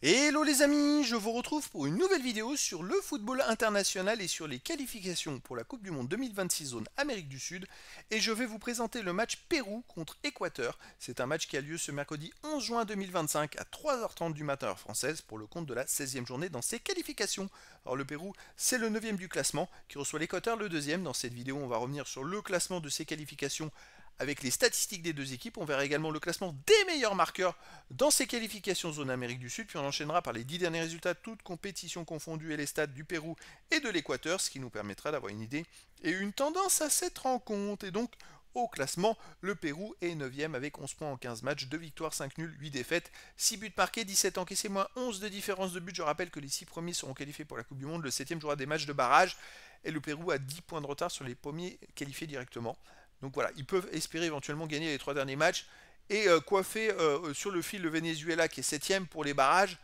Hello les amis, je vous retrouve pour une nouvelle vidéo sur le football international et sur les qualifications pour la Coupe du Monde 2026 zone Amérique du Sud. Et je vais vous présenter le match Pérou contre Équateur. C'est un match qui a lieu ce mercredi 11 juin 2025 à 3h30 du matin heure française pour le compte de la 16e journée dans ces qualifications. Alors le Pérou, c'est le 9e du classement qui reçoit l'Équateur le 2e. Dans cette vidéo, on va revenir sur le classement de ces qualifications avec les statistiques des deux équipes. On verra également le classement des meilleurs marqueurs dans ces qualifications zone Amérique du Sud, puis on enchaînera par les 10 derniers résultats, toutes compétitions confondues et les stats du Pérou et de l'Équateur, ce qui nous permettra d'avoir une idée et une tendance à cette rencontre. Et donc, au classement, le Pérou est 9e avec 11 points en 15 matchs, 2 victoires, 5 nuls, 8 défaites, 6 buts marqués, 17 encaissés, moins 11 de différence de but. Je rappelle que les 6 premiers seront qualifiés pour la Coupe du Monde, le 7e jouera des matchs de barrage, et le Pérou a 10 points de retard sur les premiers qualifiés directement. Donc voilà, ils peuvent espérer éventuellement gagner les 3 derniers matchs et coiffer sur le fil le Venezuela qui est 7ème pour les barrages,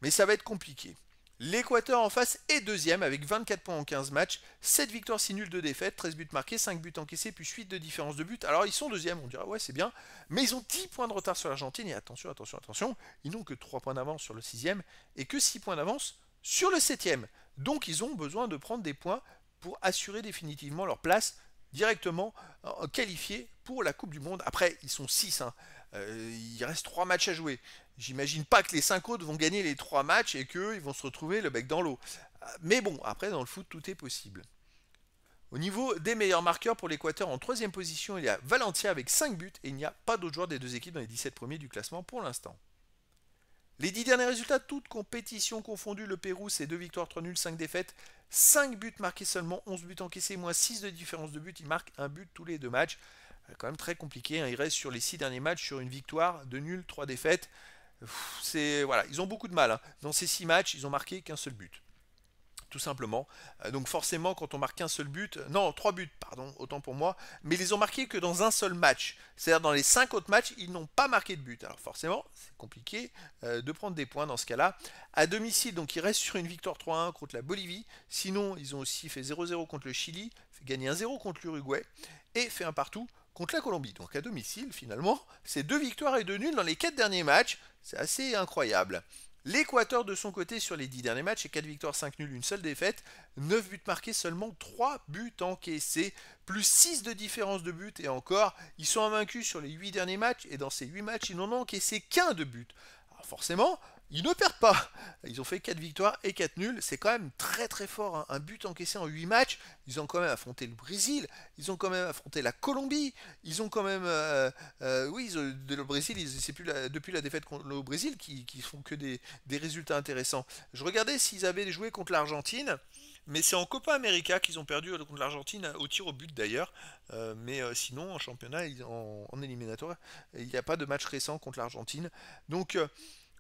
mais ça va être compliqué. L'Équateur en face est 2ème avec 24 points en 15 matchs, 7 victoires, 6 nuls, 2 défaites, 13 buts marqués, 5 buts encaissés, puis 8 de différence de but. Alors ils sont 2ème, on dira ouais c'est bien, mais ils ont 10 points de retard sur l'Argentine, et attention, ils n'ont que 3 points d'avance sur le 6ème et que 6 points d'avance sur le 7ème. Donc ils ont besoin de prendre des points pour assurer définitivement leur place directement qualifiés pour la Coupe du Monde. Après, ils sont 6, hein. Il reste 3 matchs à jouer. J'imagine pas que les 5 autres vont gagner les 3 matchs et qu'eux, ils vont se retrouver le bec dans l'eau. Mais bon, après, dans le foot, tout est possible. Au niveau des meilleurs marqueurs pour l'Équateur, en 3ème position, il y a Valencia avec 5 buts et il n'y a pas d'autres joueurs des deux équipes dans les 17 premiers du classement pour l'instant. Les 10 derniers résultats, toutes compétitions confondues, le Pérou, c'est 2 victoires, 3 nuls, 5 défaites, 5 buts marqués seulement, 11 buts encaissés, moins 6 de différence de but. Il marque un but tous les 2 matchs. Quand même très compliqué, hein. Il reste sur les 6 derniers matchs sur une victoire, 2 nuls, 3 défaites. Voilà, ils ont beaucoup de mal, hein. Dans ces 6 matchs, ils ont marqué qu'un seul but tout simplement. Donc forcément, quand on marque un seul but, non, 3 buts, pardon, autant pour moi, mais ils les ont marqués que dans un seul match. C'est-à-dire dans les 5 autres matchs, ils n'ont pas marqué de but. Alors forcément, c'est compliqué de prendre des points dans ce cas-là. À domicile, donc ils restent sur une victoire 3-1 contre la Bolivie. Sinon, ils ont aussi fait 0-0 contre le Chili, fait gagner 1-0 contre l'Uruguay et fait un partout contre la Colombie. Donc à domicile, finalement, c'est 2 victoires et 2 nuls dans les 4 derniers matchs. C'est assez incroyable. L'Équateur de son côté sur les 10 derniers matchs, c'est 4 victoires, 5 nuls, une seule défaite, 9 buts marqués, seulement 3 buts encaissés, plus 6 de différence de but et encore, ils sont invaincus sur les 8 derniers matchs et dans ces 8 matchs, ils n'en ont encaissé qu'un de but. Alors forcément, ils ne perdent pas. Ils ont fait 4 victoires et 4 nuls, c'est quand même très très fort, hein. Un but encaissé en 8 matchs, ils ont quand même affronté le Brésil, ils ont quand même affronté la Colombie, ils ont quand même oui, le Brésil, c'est plus depuis la défaite contre le Brésil qui font que des résultats intéressants. Je regardais s'ils avaient joué contre l'Argentine, mais c'est en Copa América qu'ils ont perdu contre l'Argentine, au tir au but d'ailleurs. Mais sinon, en championnat, en éliminatoire, il n'y a pas de match récent contre l'Argentine. Donc,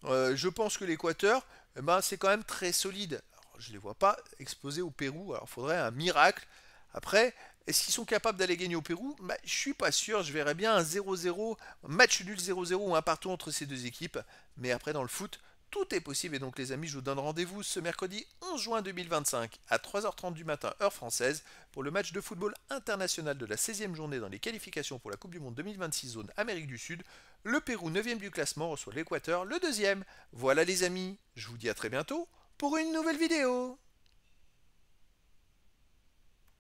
je pense que l'Équateur, eh ben, c'est quand même très solide. Alors, je ne les vois pas exposer au Pérou. Alors, il faudrait un miracle. Après, est-ce qu'ils sont capables d'aller gagner au Pérou? Bah, je suis pas sûr. Je verrais bien un 0-0, match nul 0-0 ou un partout entre ces deux équipes. Mais après, dans le foot, tout est possible. Et donc, les amis, je vous donne rendez-vous ce mercredi 11 juin 2025 à 3h30 du matin, heure française, pour le match de football international de la 16e journée dans les qualifications pour la Coupe du Monde 2026 zone Amérique du Sud. Le Pérou, 9e du classement, reçoit l'Équateur, le 2e. Voilà, les amis, je vous dis à très bientôt pour une nouvelle vidéo.